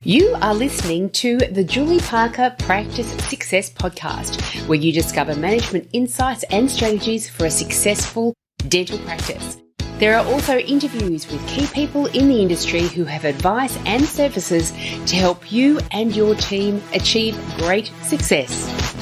You are listening to the Julie Parker Practice Success Podcast, where you discover management insights and strategies for a successful dental practice. There are also interviews with key people in the industry who have advice and services to help you and your team achieve great success.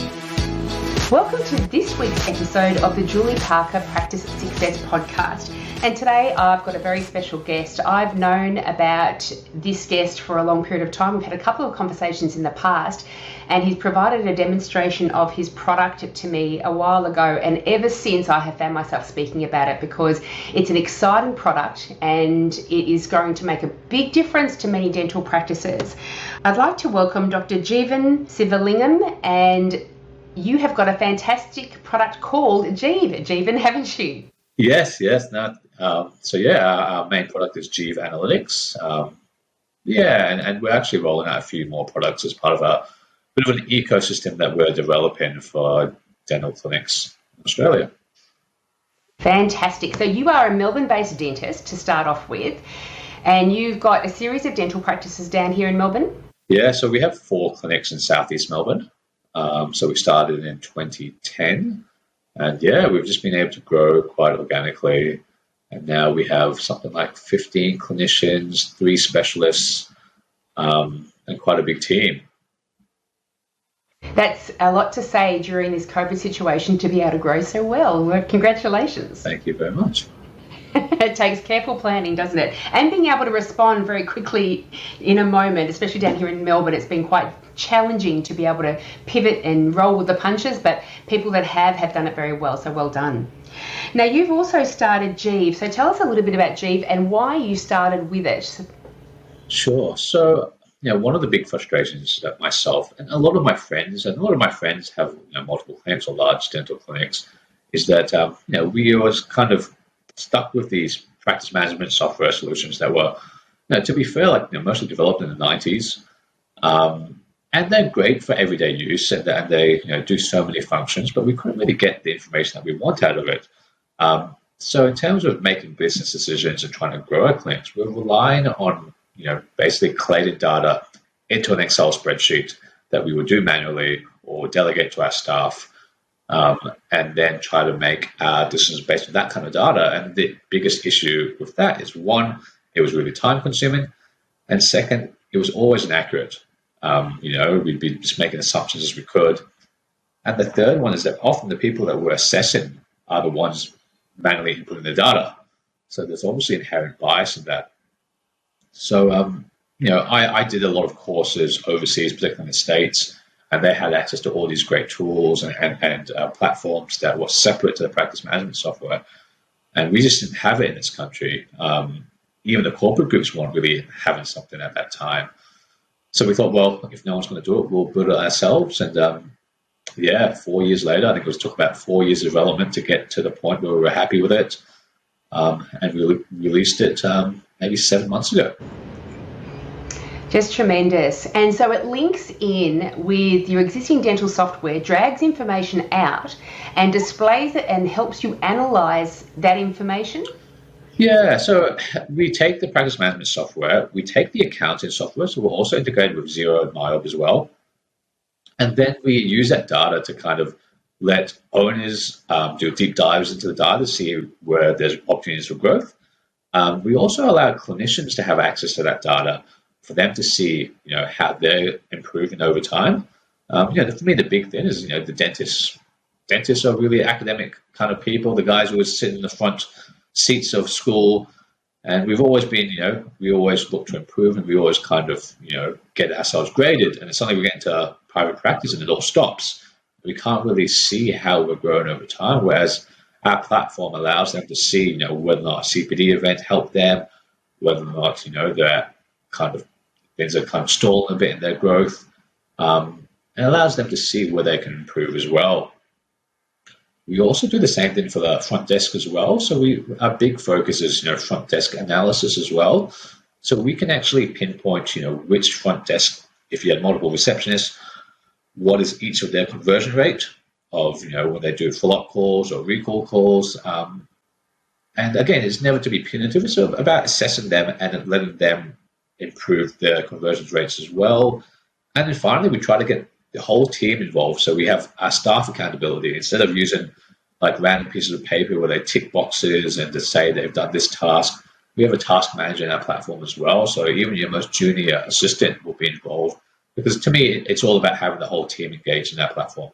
Welcome to this week's episode of the Julie Parker Practice Success Podcast. And today I've got a very special guest. I've known about this guest for a long period of time. We've had a couple of conversations in the past, and he's provided a demonstration of his product to me a while ago. And ever since, I have found myself speaking about it because it's an exciting product and it is going to make a big difference to many dental practices. I'd like to welcome Dr Jeevan Sivalingam, and you have got a fantastic product called Jeevan, haven't you? Yes. Our main product is Jeeve Analytics. And we're actually rolling out a few more products as part of a bit of an ecosystem that we're developing for dental clinics in Australia. Fantastic. So you are a Melbourne-based dentist to start off with, and you've got a series of dental practices down here in Melbourne? Yeah, so we have 4 clinics in southeast Melbourne. So we started in 2010. And we've just been able to grow quite organically. And now we have something like 15 clinicians, 3 specialists, and quite a big team. That's a lot to say during this COVID situation to be able to grow so well. Well, congratulations. Thank you very much. It takes careful planning, doesn't it? And being able to respond very quickly in a moment, especially down here in Melbourne. It's been quite challenging to be able to pivot and roll with the punches, but people that have done it very well, so well done. Now, you've also started Jeeve, so tell us a little bit about Jeeve and why you started with it. Sure. So, one of the big frustrations that myself and a lot of my friends have multiple clinics or large dental clinics is that, we always kind of stuck with these practice management software solutions that were, to be fair, mostly developed in the 90s. And they're great for everyday use, and they do so many functions, but we couldn't really get the information that we want out of it. So in terms of making business decisions and trying to grow our clinics, we're relying on basically collating data into an Excel spreadsheet that we would do manually or delegate to our staff, and then try to make our decisions based on that kind of data. And the biggest issue with that is, one, it was really time consuming, and second, it was always inaccurate. We'd be just making assumptions as we could. And the third one is that often the people that we're assessing are the ones manually inputting the data. So there's obviously inherent bias in that. So, I did a lot of courses overseas, particularly in the States, and they had access to all these great tools and platforms that were separate to the practice management software. And we just didn't have it in this country. Even the corporate groups weren't really having something at that time. So we thought, well, if no one's going to do it, we'll build it ourselves. And 4 years later, I think it took about 4 years of development to get to the point where we were happy with it. And we released it maybe 7 months ago. Just tremendous. And so it links in with your existing dental software, drags information out and displays it and helps you analyze that information. Yeah, so we take the practice management software, we take the accounting software, so we're also integrated with Xero and MyOb as well. And then we use that data to kind of let owners do deep dives into the data to see where there's opportunities for growth. We also allow clinicians to have access to that data for them to see, how they're improving over time. For me, the big thing is, the dentists. Dentists are really academic kind of people, the guys who would sit in the front seats of school, and we've always been, we always look to improve, and we always kind of, get ourselves graded, and it's suddenly we get into private practice and it all stops. We can't really see how we're growing over time, whereas our platform allows them to see, whether or not a CPD event helped them, whether or not, they're kind of, things are kind of stalling a bit in their growth, and allows them to see where they can improve as well. We also do the same thing for the front desk as well. So our big focus is, front desk analysis as well. So we can actually pinpoint, which front desk, if you had multiple receptionists, what is each of their conversion rate of, when they do follow-up calls or recall calls. And again, it's never to be punitive. It's about assessing them and letting them improve their conversion rates as well. And then finally, we try to get the whole team involved. So we have our staff accountability instead of using like random pieces of paper where they tick boxes and to say they've done this task. We have a task manager in our platform as well. So even your most junior assistant will be involved, because to me, it's all about having the whole team engaged in that platform.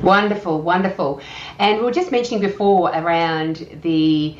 Wonderful, wonderful. And we were just mentioning before around the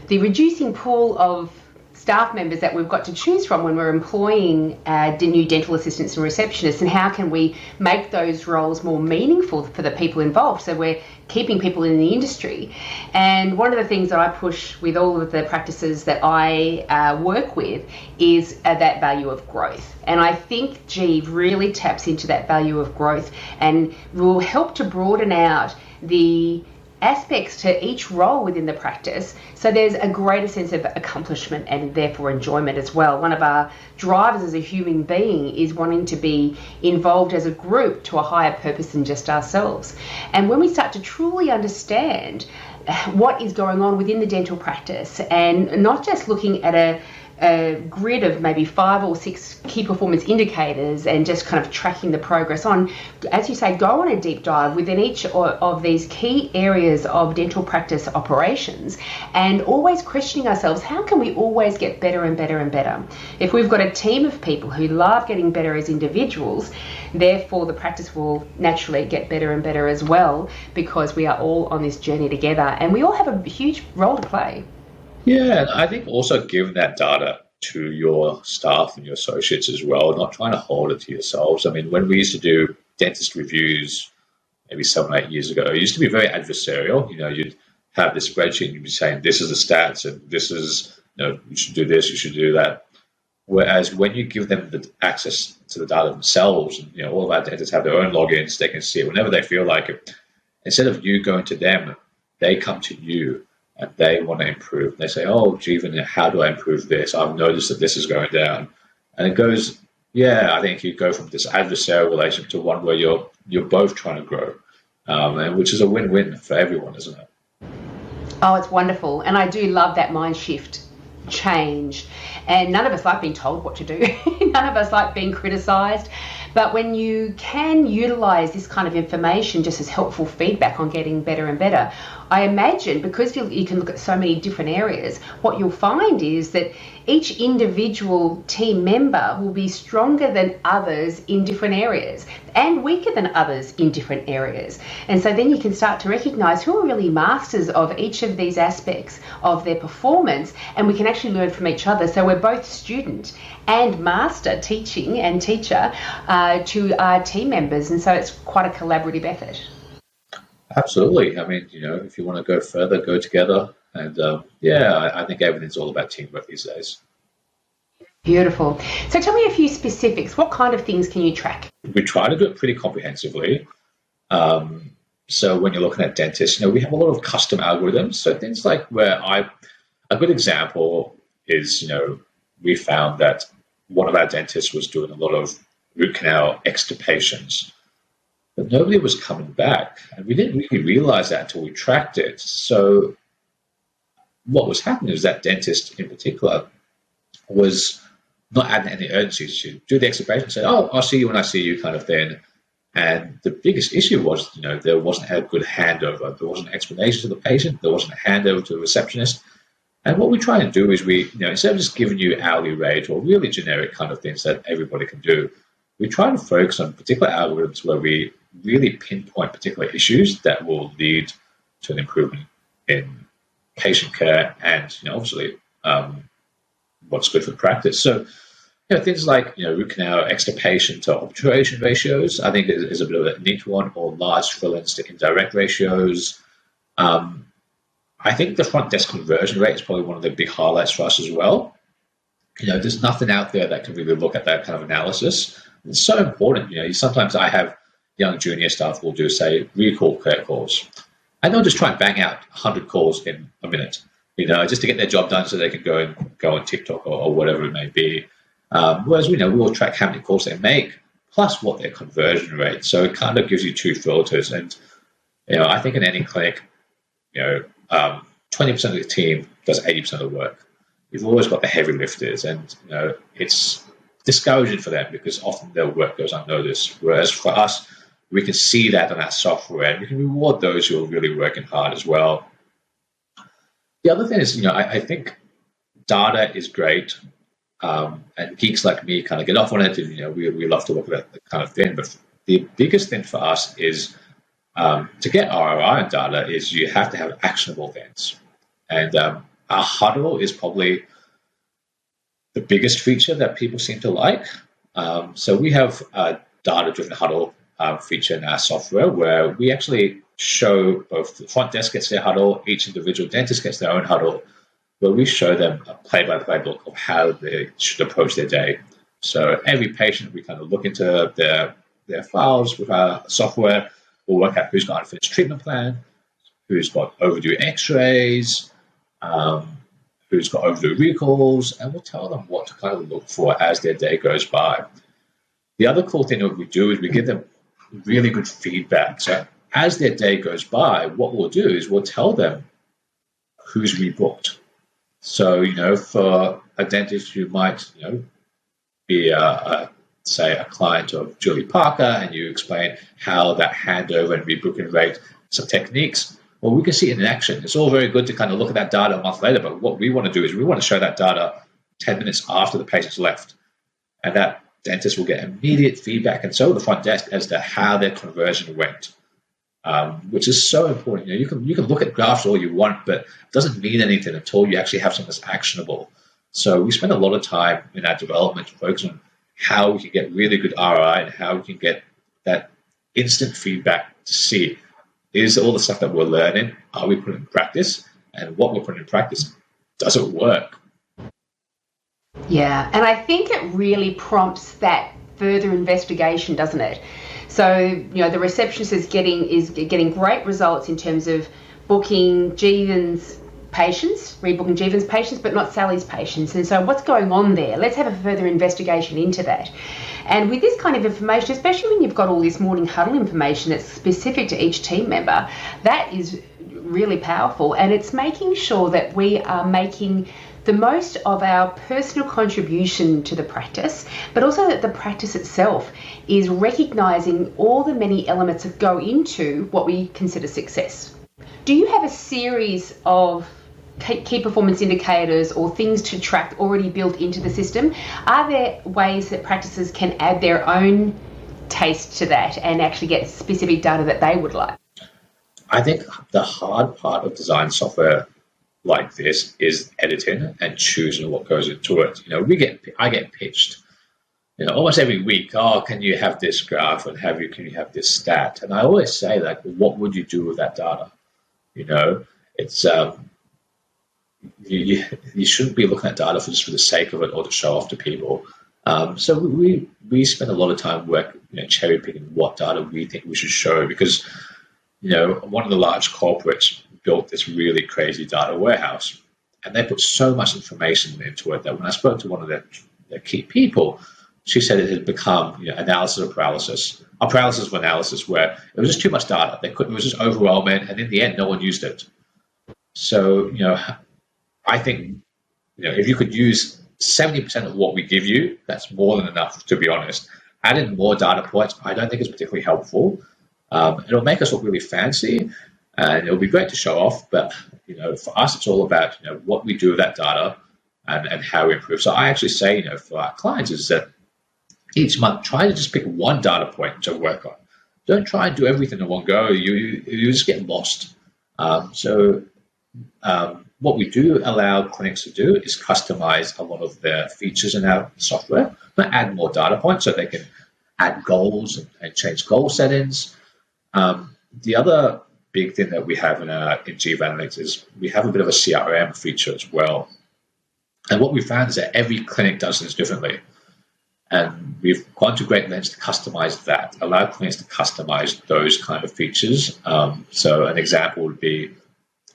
reducing pool of staff members that we've got to choose from when we're employing the new dental assistants and receptionists, and how can we make those roles more meaningful for the people involved, so we're keeping people in the industry. And one of the things that I push with all of the practices that I work with is that value of growth. And I think Jeeve really taps into that value of growth and will help to broaden out the aspects to each role within the practice, so there's a greater sense of accomplishment and therefore enjoyment as well. One of our drivers as a human being is wanting to be involved as a group to a higher purpose than just ourselves. And when we start to truly understand what is going on within the dental practice, and not just looking at a grid of maybe 5 or 6 key performance indicators and just kind of tracking the progress on, as you say, go on a deep dive within each of these key areas of dental practice operations, and always questioning ourselves, how can we always get better and better and better? If we've got a team of people who love getting better as individuals, therefore the practice will naturally get better and better as well, because we are all on this journey together and we all have a huge role to play. Yeah, and I think also give that data to your staff and your associates as well, not trying to hold it to yourselves. I mean, when we used to do dentist reviews maybe 7 or 8 years ago, it used to be very adversarial. You'd have this spreadsheet and you'd be saying, this is the stats and this is, you should do this, you should do that. Whereas when you give them the access to the data themselves, and all of our dentists have their own logins, they can see it whenever they feel like it. Instead of you going to them, they come to you. And they want to improve. They say, oh, Jeevan, how do I improve this? I've noticed that this is going down. And it goes, I think you go from this adversarial relationship to one where you're both trying to grow, and which is a win-win for everyone, isn't it? Oh, it's wonderful. And I do love that mind shift change. And none of us like being told what to do. None of us like being criticised. But when you can utilise this kind of information just as helpful feedback on getting better and better, I imagine, because you can look at so many different areas, what you'll find is that each individual team member will be stronger than others in different areas and weaker than others in different areas. And so then you can start to recognise who are really masters of each of these aspects of their performance, and we can actually learn from each other. So we're both student and master, teaching and teacher to our team members. And so it's quite a collaborative effort. Absolutely. I mean, if you want to go further, go together. And I think everything's all about teamwork these days. Beautiful. So tell me a few specifics. What kind of things can you track? We try to do it pretty comprehensively. So when you're looking at dentists, we have a lot of custom algorithms. So things like a good example is, we found that one of our dentists was doing a lot of root canal extirpations, but nobody was coming back. And we didn't really realize that until we tracked it. So what was happening is that dentist in particular was not adding any urgency to do the extirpation, say, oh, I'll see you when I see you kind of thing. And the biggest issue was, there wasn't a good handover. There wasn't an explanation to the patient. There wasn't a handover to the receptionist. And what we try and do is instead of just giving you hourly rate or really generic kind of things that everybody can do, we try to focus on particular algorithms where we really pinpoint particular issues that will lead to an improvement in patient care and, obviously, what's good for practice. So, things like, root canal extirpation to obturation ratios, I think is a bit of a neat one, or large fill-ins to indirect ratios. I think the front desk conversion rate is probably one of the big highlights for us as well. There's nothing out there that can really look at that kind of analysis. It's so important. Sometimes I have young junior staff will do, say, recall care calls. And they'll just try and bang out 100 calls in a minute, just to get their job done so they can go on TikTok or whatever it may be. Whereas, we'll track how many calls they make, plus what their conversion rate. So it kind of gives you two filters. And, I think in any clinic, 20% of the team does 80% of the work. you've always got the heavy lifters, and it's discouraging for them because often their work goes unnoticed. Whereas for us, we can see that on our software, and we can reward those who are really working hard as well. The other thing is, I think data is great, and geeks like me kind of get off on it. And, we love to look at that kind of thing. But the biggest thing for us is to get ROI on data is you have to have actionable things. And our huddle is probably the biggest feature that people seem to like. So we have a data-driven huddle feature in our software where we actually show both the front desk gets their huddle, each individual dentist gets their own huddle, where we show them a play-by-play book of how they should approach their day. So every patient, we kind of look into their files with our software. We'll work out who's got unfinished treatment plan, who's got overdue x-rays, who's got overdue recalls, and we'll tell them what to kind of look for as their day goes by. The other cool thing that we do is we give them really good feedback. So as their day goes by, what we'll do is we'll tell them who's rebooked. So, for a dentist who might, be say a client of Julie Parker, and you explain how that handover and rebooking rate, some techniques, well, we can see it in action. It's all very good to kind of look at that data a month later, but what we want to do is we want to show that data 10 minutes after the patient's left. And that dentist will get immediate feedback, and so will the front desk, as to how their conversion went, which is so important. You can look at graphs all you want, but it doesn't mean anything until you actually have something that's actionable. So we spend a lot of time in our development focusing on how we can get really good ROI and how we can get that instant feedback to see, is all the stuff that we're learning, are we putting in practice? And what we're putting in practice, does it work? Yeah, and I think it really prompts that further investigation, doesn't it? So, the receptionist is getting great results in terms of booking Jeevan's patients, rebooking Jeevan's patients, but not Sally's patients. And so what's going on there? Let's have a further investigation into that. And with this kind of information, especially when you've got all this morning huddle information that's specific to each team member, that is really powerful. And it's making sure that we are making the most of our personal contribution to the practice, but also that the practice itself is recognizing all the many elements that go into what we consider success. Do you have a series of key performance indicators or things to track already built into the system? Are there ways that practices can add their own taste to that and actually get specific data that they would like? I think the hard part of design software like this is editing and choosing what goes into it. I get pitched, almost every week. Oh, can you have this graph and can you have this stat? And I always say, like, what would you do with that data? It's you shouldn't be looking at data just for the sake of it or to show off to people. So we spend a lot of time cherry picking what data we think we should show, because one of the large corporates built this really crazy data warehouse, and they put so much information into it that when I spoke to one of their key people, she said it had become analysis of paralysis, a paralysis of analysis, where it was just too much data. It was just overwhelming, and in the end, no one used it. So I think if you could use 70% of what we give you, that's more than enough, to be honest. Adding more data points, I don't think is particularly helpful. It'll make us look really fancy, and it'll be great to show off. But for us, it's all about what we do with that data and how we improve. So I actually say, for our clients, is that each month try to just pick one data point to work on. Don't try and do everything in one go. You just get lost. What we do allow clinics to do is customize a lot of their features in our software, but add more data points so they can add goals and change goal settings. The other big thing that we have in Jeeve Analytics is we have a bit of a CRM feature as well. And what we found is that every clinic does this differently. And we've gone to great lengths to customize that, allow clinics to customize those kind of features. So an example would be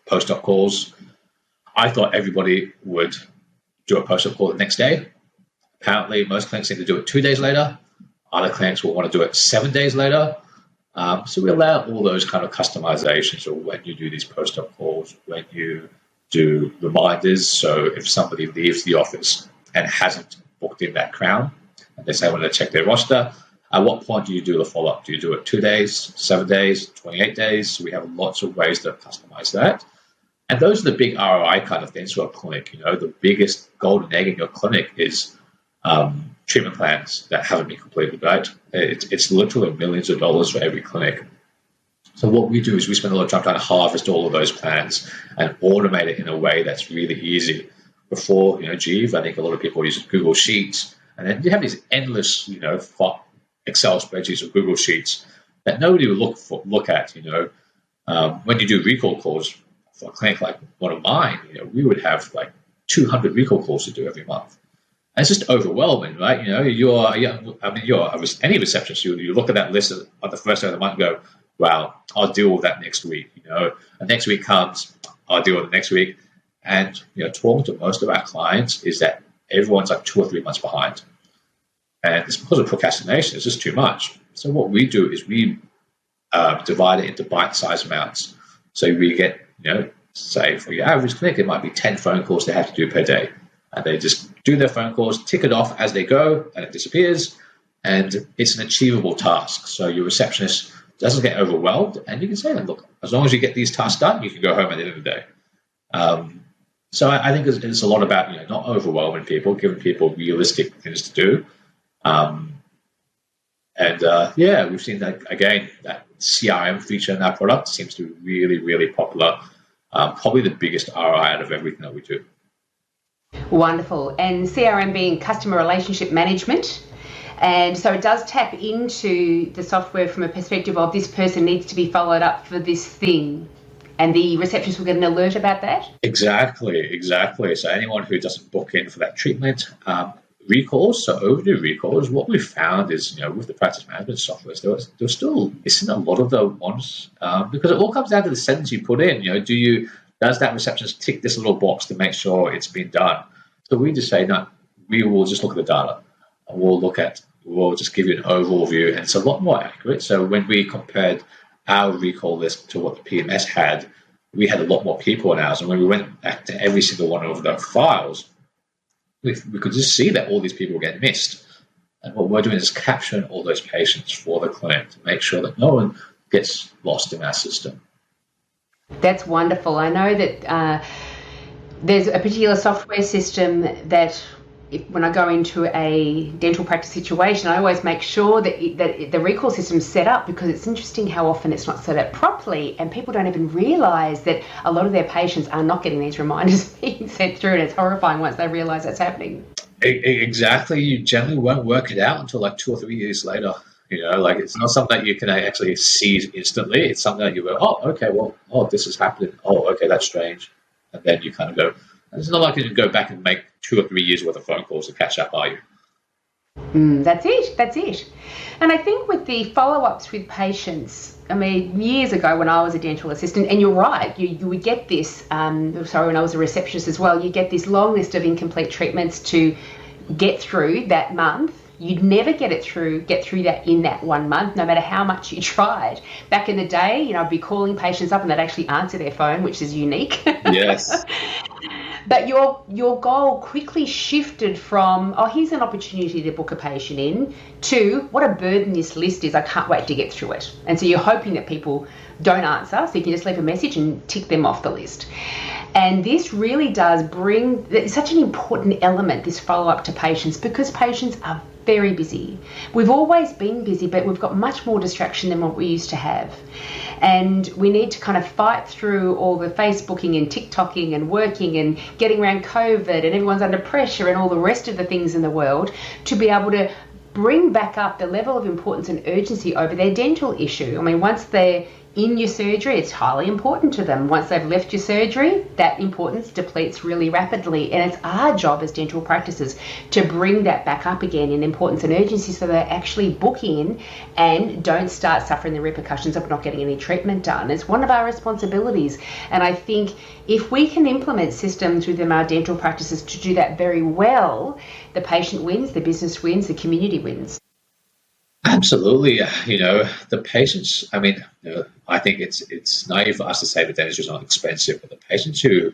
post-op calls. I thought everybody would do a post-op call the next day. Apparently, most clinics need to do it 2 days later. Other clinics will want to do it 7 days later. So we allow all those kind of customizations, or when you do these post-op calls, when you do reminders. So if somebody leaves the office and hasn't booked in that crown, and they say I want to check their roster, at what point do you do the follow-up? Do you do it 2 days, 7 days, 28 days? So we have lots of ways to customize that. And those are the big ROI kind of things for a clinic. The biggest golden egg in your clinic is treatment plans that haven't been completed, right? It's literally millions of dollars for every clinic. So what we do is we spend a lot of time trying to harvest all of those plans and automate it in a way that's really easy. Before, Jeeve, I think a lot of people use Google Sheets, and then you have these endless, Excel spreadsheets or Google Sheets that nobody will look at. When you do recall calls for a clinic like one of mine, we would have like 200 recall calls to do every month. And it's just overwhelming, right? Any receptionist, you look at that list on the first day of the month and go, wow, I'll deal with that next week. And next week comes, I'll deal with it next week. And, talking to most of our clients is that everyone's like 2 or 3 months behind. And it's because of procrastination. It's just too much. So what we do is we divide it into bite-sized amounts. So we get, say for your average clinic, it might be 10 phone calls they have to do per day. And they just do their phone calls, tick it off as they go, and it disappears. And it's an achievable task. So your receptionist doesn't get overwhelmed. And you can say to them, look, as long as you get these tasks done, you can go home at the end of the day. So I think it's a lot about not overwhelming people, giving people realistic things to do. We've seen that again. That CRM feature in our product seems to be really, really popular. Probably the biggest ROI out of everything that we do. Wonderful. And CRM being customer relationship management. And so it does tap into the software from a perspective of this person needs to be followed up for this thing. And the receptionist will get an alert about that? Exactly. So anyone who doesn't book in for that treatment, recalls, so overdue recalls, what we found is, with the practice management software, there was still missing a lot of the ones because it all comes down to the sentence you put in. Does that receptionist tick this little box to make sure it's been done? So we just say, no, we will just look at the data and we'll just give you an overall view, and it's a lot more accurate. So when we compared our recall list to what the PMS had, we had a lot more people in ours. And when we went back to every single one of the files, we could just see that all these people were getting missed. And what we're doing is capturing all those patients for the clinic to make sure that no one gets lost in our system. That's wonderful. I know that there's a particular software system that when I go into a dental practice situation, I always make sure that the recall system's set up, because it's interesting how often it's not set up properly and people don't even realise that a lot of their patients are not getting these reminders being sent through, and it's horrifying once they realise that's happening. Exactly. You generally won't work it out until like 2 or 3 years later. It's not something that you can actually see instantly. It's something that you go, this is happening. Oh, okay, that's strange. And then you kind of go, it's not like you can go back and make 2 or 3 years worth of phone calls to catch up, are you? That's it. And I think with the follow-ups with patients, years ago when I was a dental assistant, and you're right, you would get this, when I was a receptionist as well, you get this long list of incomplete treatments to get through that month. You'd never get through that in that 1 month, no matter how much you tried. Back in the day, I'd be calling patients up and they'd actually answer their phone, which is unique. Yes. But your goal quickly shifted from, here's an opportunity to book a patient in, to what a burden this list is, I can't wait to get through it. And so you're hoping that people don't answer, so you can just leave a message and tick them off the list. And this really does it's such an important element, this follow-up to patients, because patients are very busy. We've always been busy, but we've got much more distraction than what we used to have. And we need to kind of fight through all the Facebooking and TikToking and working and getting around COVID, and everyone's under pressure and all the rest of the things in the world, to be able to bring back up the level of importance and urgency over their dental issue. Once they're in your surgery, it's highly important to them. Once they've left your surgery, that importance depletes really rapidly. And it's our job as dental practices to bring that back up again in importance and urgency, so they actually book in and don't start suffering the repercussions of not getting any treatment done. It's one of our responsibilities. And I think if we can implement systems within our dental practices to do that very well, the patient wins, the business wins, the community wins. Absolutely. The patients, I think it's naive for us to say that dentistry is not expensive, but the patients who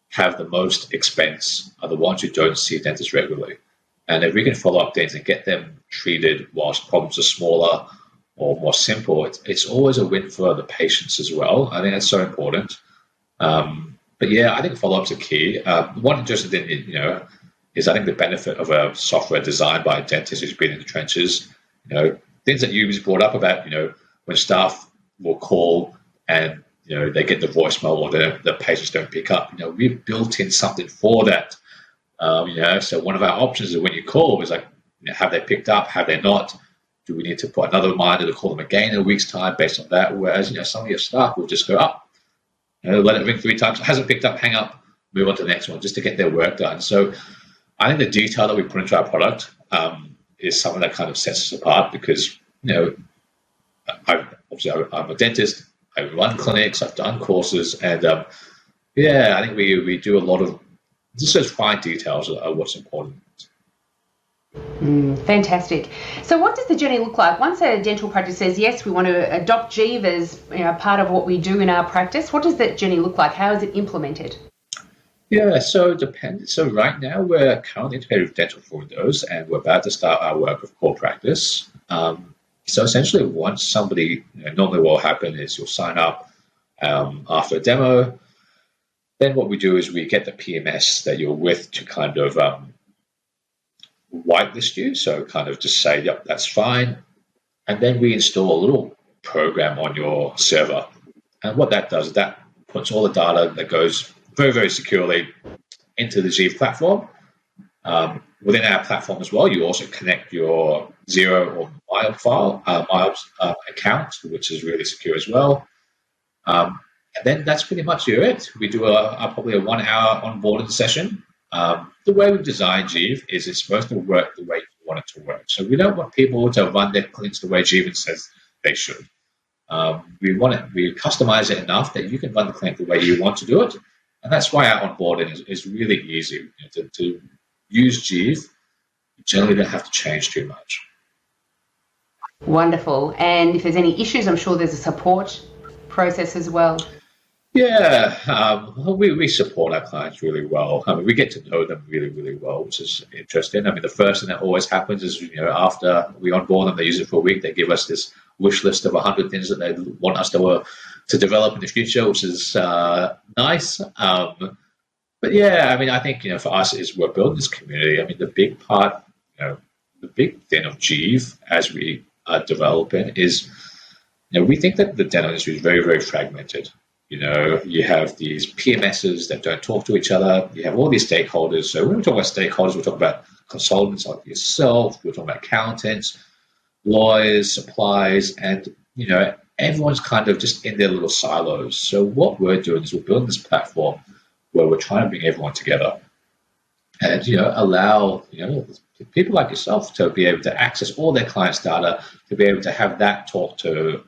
have the most expense are the ones who don't see dentists regularly. And if we can follow up dentists and get them treated whilst problems are smaller or more simple, it's always a win for the patients as well. I think that's so important. But yeah, I think follow-ups are key. One interesting thing, is I think the benefit of a software designed by a dentist who's been in the trenches. Things that you brought up about, when staff will call and they get the voicemail or the patients don't pick up. We've built in something for that. So one of our options is when you call is like, have they picked up? Have they not? Do we need to put another reminder to call them again in a week's time based on that? Whereas some of your staff will just go up. Let it ring 3 times. Hasn't picked up, hang up, move on to the next one, just to get their work done. So I think the detail that we put into our product is something that kind of sets us apart because, I'm a dentist, I run clinics, I've done courses, and I think we do a lot of just those fine details are what's important. Fantastic. So what does the journey look like? Once a dental practice says, yes, we want to adopt Jeeve as part of what we do in our practice, what does that journey look like? How is it implemented? Yeah, so it depends. So right now we're currently integrated with Dental for Windows and we're about to start our work with core practice. So essentially once somebody, normally what will happen is you'll sign up after a demo. Then what we do is we get the PMS that you're with to kind of whitelist you, so kind of just say, yep, that's fine. And then we install a little program on your server. And what that does is that puts all the data that goes very, very securely into the Jeeve platform. Within our platform as well, you also connect your Xero or Miles account, which is really secure as well. And then that's pretty much it. We do probably a 1 hour onboarding session. The way we've designed Jeeve is it's supposed to work the way you want it to work. So we don't want people to run their clinics the way Jeevan says they should. We customize it enough that you can run the clinic the way you want to do it. And that's why our onboarding is really easy. To use Jeeve, you generally don't have to change too much. Wonderful. And if there's any issues, I'm sure there's a support process as well. Yeah, we support our clients really well. We get to know them really, really well, which is interesting. The first thing that always happens is, after we onboard them, they use it for a week, they give us this wish list of 100 things that they want us to develop in the future, which is nice. But yeah, I think, for us is we're building this community. The big part, the big thing of Jeeve as we are developing is, we think that the dental industry is very, very fragmented. You have these PMSs that don't talk to each other. You have all these stakeholders. So when we talk about stakeholders, we talk about consultants like yourself. We're talking about accountants, lawyers, suppliers, and, everyone's kind of just in their little silos. So what we're doing is we're building this platform where we're trying to bring everyone together and, allow, people like yourself to be able to access all their clients' data, to be able to have that talk to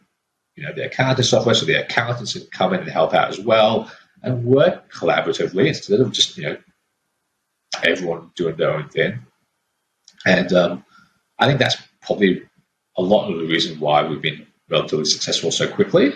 the accounting software, so the accountants can come in and help out as well and work collaboratively instead of just, everyone doing their own thing. And I think that's probably a lot of the reason why we've been relatively successful so quickly,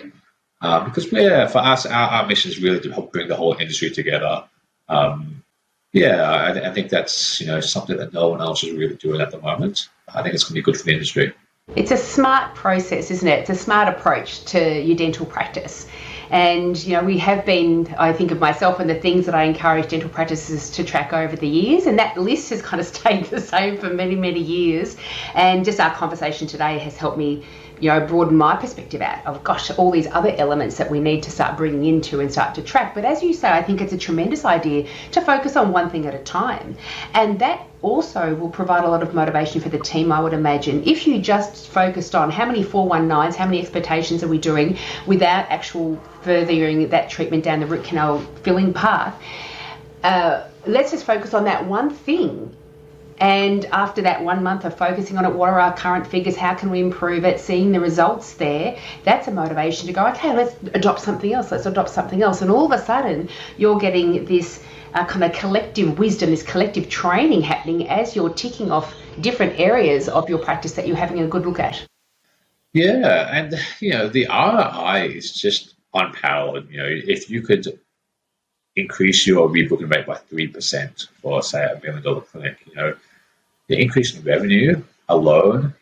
because for us, our mission is really to help bring the whole industry together. I think that's, something that no one else is really doing at the moment. I think it's going to be good for the industry. It's a smart process, isn't it? It's a smart approach to your dental practice. And, we have been, I think of myself and the things that I encourage dental practices to track over the years. And that list has kind of stayed the same for many, many years. And just our conversation today has helped me, broaden my perspective out of, all these other elements that we need to start bringing into and start to track. But as you say, I think it's a tremendous idea to focus on one thing at a time. And that also will provide a lot of motivation for the team, I would imagine. If you just focused on how many 419s, how many expectations are we doing without actual furthering that treatment down the root canal filling path, let's just focus on that one thing. And after that 1 month of focusing on it, what are our current figures? How can we improve it? Seeing the results there, that's a motivation to go, okay, let's adopt something else. Let's adopt something else. And all of a sudden, you're getting this kind of collective wisdom, this collective training happening as you're ticking off different areas of your practice that you're having a good look at. Yeah, and, the ROI is just unparalleled. If you could increase your rebooking rate by 3% for, say, $1 million clinic, the increase in revenue alone,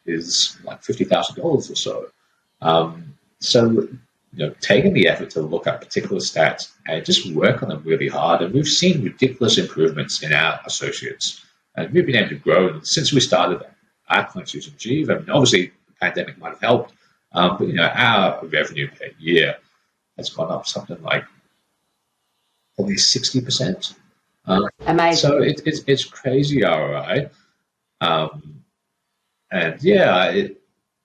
is like $50,000 or so. So, taking the effort to look at particular stats and just work on them really hard. And we've seen ridiculous improvements in our associates. And we've been able to grow. And since we started our clinics using Jeeve, I mean, obviously the pandemic might have helped, but, our revenue per year has gone up something like probably 60%. Amazing. So it's crazy ROI. And yeah,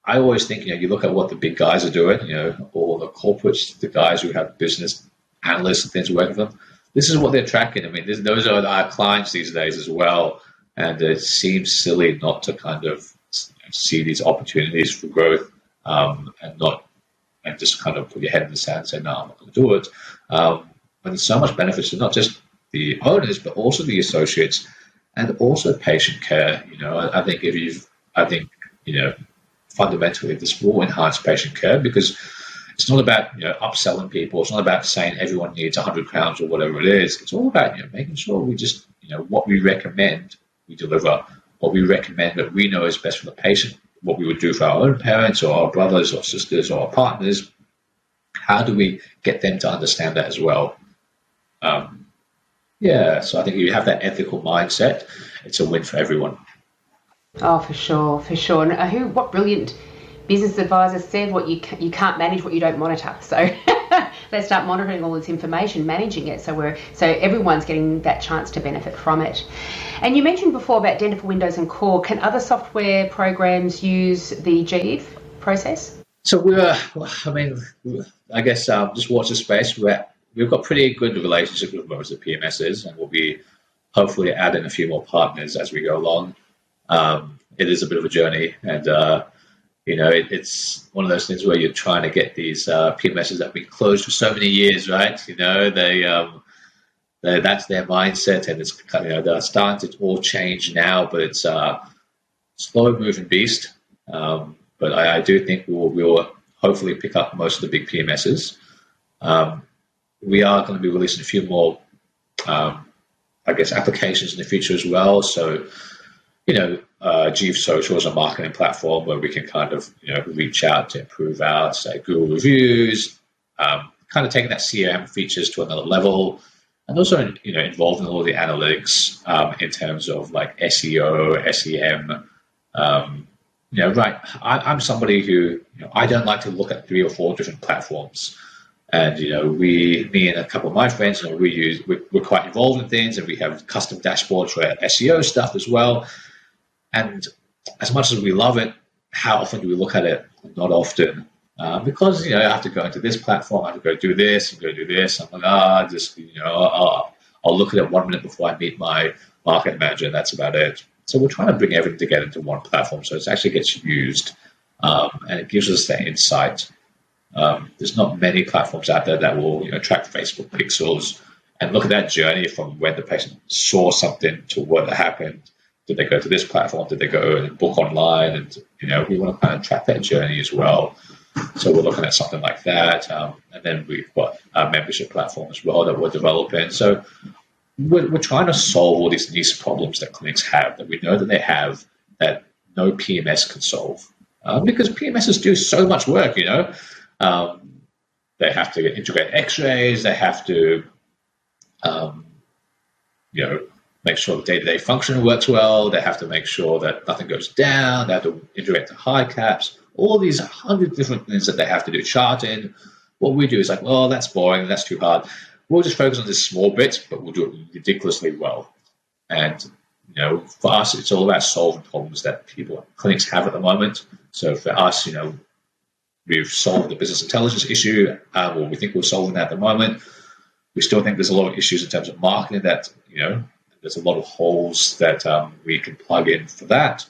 I always think, you look at what the big guys are doing, all the corporates, the guys who have business analysts and things working for them. This is what they're tracking. I mean, those are our clients these days as well. And it seems silly not to kind of see these opportunities for growth and just kind of put your head in the sand and say, no, I'm not going to do it. And there's so much benefits to not just the owners, but also the associates and also patient care. I think fundamentally this will enhance patient care because it's not about upselling people. It's not about saying everyone needs 100 crowns or whatever it is. It's all about making sure we just what we recommend we deliver, what we recommend that we know is best for the patient, what we would do for our own parents or our brothers or sisters or our partners. How do we get them to understand that as well? So I think if you have that ethical mindset, it's a win for everyone. Oh, for sure. And what brilliant business advisor said, you can't manage what you don't monitor. So let's start monitoring all this information, managing it, so everyone's getting that chance to benefit from it. And you mentioned before about Dental for Windows and Core. Can other software programs use the Jeeve process? So I guess just watch the space. We've got pretty good relationships with most of the PMSs, and we'll be hopefully adding a few more partners as we go along. It is a bit of a journey, and it's one of those things where you're trying to get these PMSs that have been closed for so many years, right? That's their mindset, and it's they're starting to all change now, but it's a slow-moving beast. But I do think we will hopefully pick up most of the big PMSs. We are going to be releasing a few more, applications in the future as well. So, Jeeve Social is a marketing platform where we can kind of, reach out to improve our, say, Google reviews, kind of taking that CRM features to another level, and also, involved in all the analytics in terms of like SEO, SEM. Right. I'm somebody who, I don't like to look at 3 or 4 different platforms. And, me and a couple of my friends, we're quite involved in things, and we have custom dashboards for SEO stuff as well. And as much as we love it, how often do we look at it? Not often. Because, I have to go into this platform, I have to go do this and go do this. I'm like, I'll look at it 1 minute before I meet my market manager, and that's about it. So we're trying to bring everything together into one platform so it actually gets used, and it gives us that insight. There's not many platforms out there that will track Facebook pixels and look at that journey from when the patient saw something to what happened. Did they go to this platform? Did they go and book online? And we want to kind of track that journey as well. So we're looking at something like that. And then we've got our membership platform as well that we're developing. So we're trying to solve all these niche problems that clinics have, that we know that they have, that no PMS can solve. Because PMSs do so much work, They have to integrate x-rays. They have to, make sure the day-to-day function works well. They have to make sure that nothing goes down. They have to integrate to high caps. All these 100 different things that they have to do, charting. What we do is like, well, that's boring. That's too hard. We'll just focus on this small bit, but we'll do it ridiculously well. And, for us, it's all about solving problems that clinics have at the moment. So for us, we've solved the business intelligence issue, or we think we're solving that at the moment. We still think there's a lot of issues in terms of marketing that, there's a lot of holes that we can plug in for that.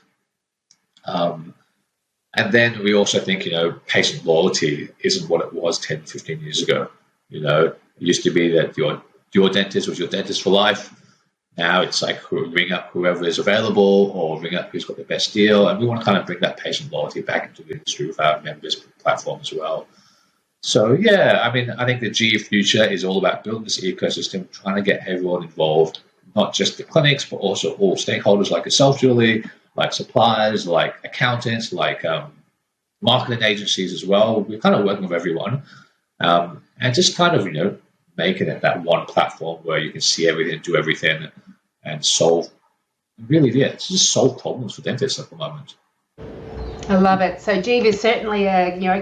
And then we also think, patient loyalty isn't what it was 10, 15 years ago. It used to be that your dentist was your dentist for life. Now it's like ring up whoever is available or ring up who's got the best deal. And we want to kind of bring that patient loyalty back into the industry with our members platform as well. So yeah, I mean, I think the Jeeve future is all about building this ecosystem, trying to get everyone involved, not just the clinics, but also all stakeholders like yourself, Julie, like suppliers, like accountants, like marketing agencies as well. We're kind of working with everyone, and just kind of making it that one platform where you can see everything, do everything, and solve. Really, yeah, it's just solve problems for dentists at the moment. I love it. So Jeeve is certainly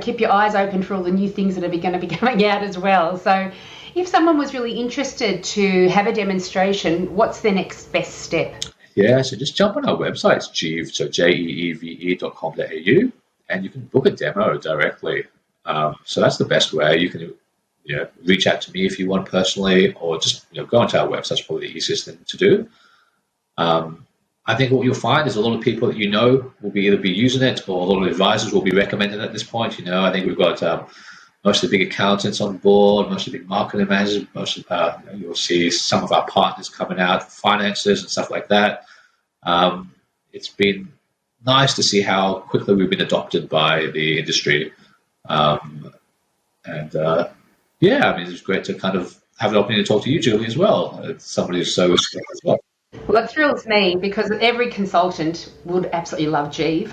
keep your eyes open for all the new things that are going to be coming out as well. So if someone was really interested to have a demonstration, what's their next best step? Yeah, so just jump on our website, it's Jeeve, so jeeve.com.au, and you can book a demo directly. So that's the best way. You can reach out to me if you want personally, or just go onto our website. That's probably the easiest thing to do. I think what you'll find is a lot of people that will be either be using it, or a lot of advisors will be recommending it at this point. I think we've got most of the big accountants on board, most of the big marketing managers, you'll see some of our partners coming out, finances and stuff like that. It's been nice to see how quickly we've been adopted by the industry. Yeah, I mean, it's great to kind of have an opportunity to talk to you, Julie, as well. Somebody who's so skilled as well. Well, it thrills me because every consultant would absolutely love Jeeve.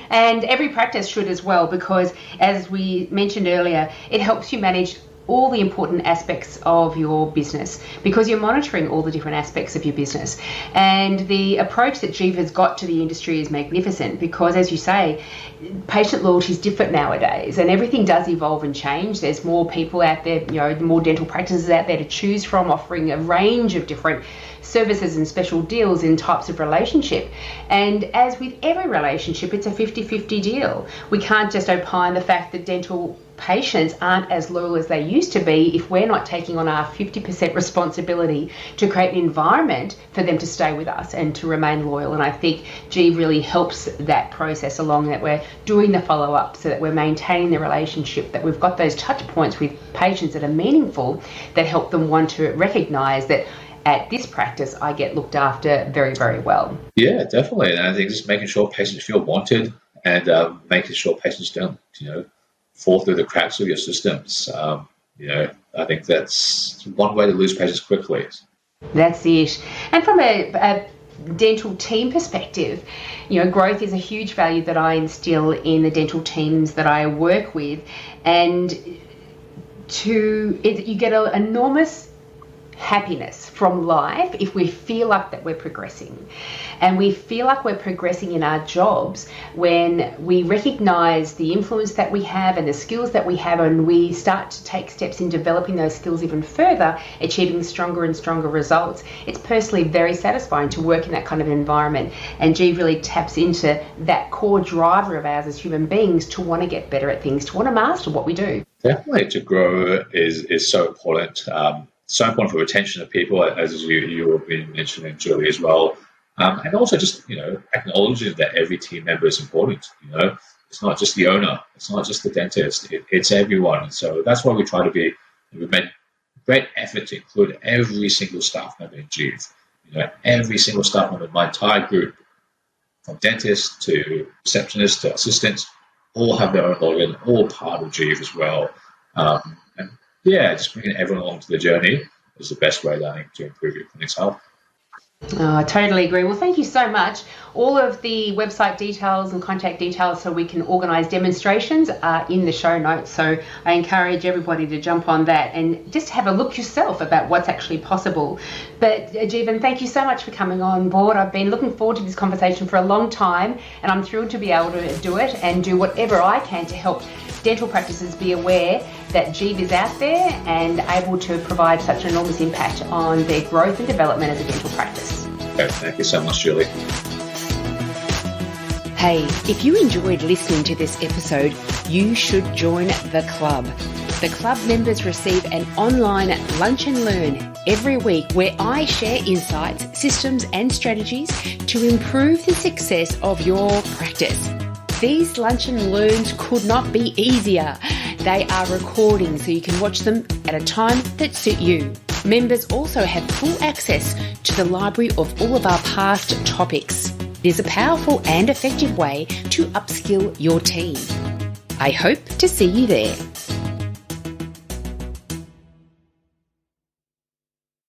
And every practice should as well, because as we mentioned earlier, it helps you manage all the important aspects of your business, because you're monitoring all the different aspects of your business. And the approach that Jeeve has got to the industry is magnificent, because as you say, patient loyalty is different nowadays, and everything does evolve and change. There's more people out there, more dental practices out there to choose from, offering a range of different services and special deals in types of relationship. And as with every relationship, it's a 50-50 deal. We can't just opine the fact that dental patients aren't as loyal as they used to be if we're not taking on our 50% responsibility to create an environment for them to stay with us and to remain loyal. And I think Jeeve really helps that process along, that we're doing the follow-up so that we're maintaining the relationship, that we've got those touch points with patients that are meaningful, that help them want to recognise that at this practice, I get looked after very, very well. Yeah, definitely. And I think just making sure patients feel wanted, and making sure patients don't, fall through the cracks of your systems. I think that's one way to lose patients quickly. That's it. And from a dental team perspective, growth is a huge value that I instill in the dental teams that I work with. And you get an enormous happiness from life if we feel like that we're progressing, and we feel like we're progressing in our jobs when we recognize the influence that we have and the skills that we have, and we start to take steps in developing those skills even further, achieving stronger and stronger results. It's personally very satisfying to work in that kind of environment, and Jeeve really taps into that core driver of ours as human beings to want to get better at things, to want to master what we do. Definitely, to grow is so important. So important for retention of people, as you have been mentioning, Julie, as well. And also just, acknowledging that every team member is important. It's not just the owner, it's not just the dentist, it's everyone. So that's why we've made great effort to include every single staff member in Jeeve. Every single staff member in my entire group, from dentists to receptionists to assistants, all have their own login, all part of Jeeve as well. And yeah, just bringing everyone along to the journey is the best way, I think, to improve your clinic's health. Oh, I totally agree. Well, thank you so much. All of the website details and contact details so we can organise demonstrations are in the show notes. So I encourage everybody to jump on that and just have a look yourself about what's actually possible. But Jeevan, thank you so much for coming on board. I've been looking forward to this conversation for a long time, and I'm thrilled to be able to do it and do whatever I can to help dental practices be aware that Jeeve is out there and able to provide such an enormous impact on their growth and development as a dental practice. Okay, thank you so much, Julie. Hey, if you enjoyed listening to this episode, you should join the club. The club members receive an online lunch and learn every week where I share insights, systems and strategies to improve the success of your practice. These lunch and learns could not be easier. They are recording so you can watch them at a time that suit you. Members also have full access to the library of all of our past topics. It is a powerful and effective way to upskill your team. I hope to see you there.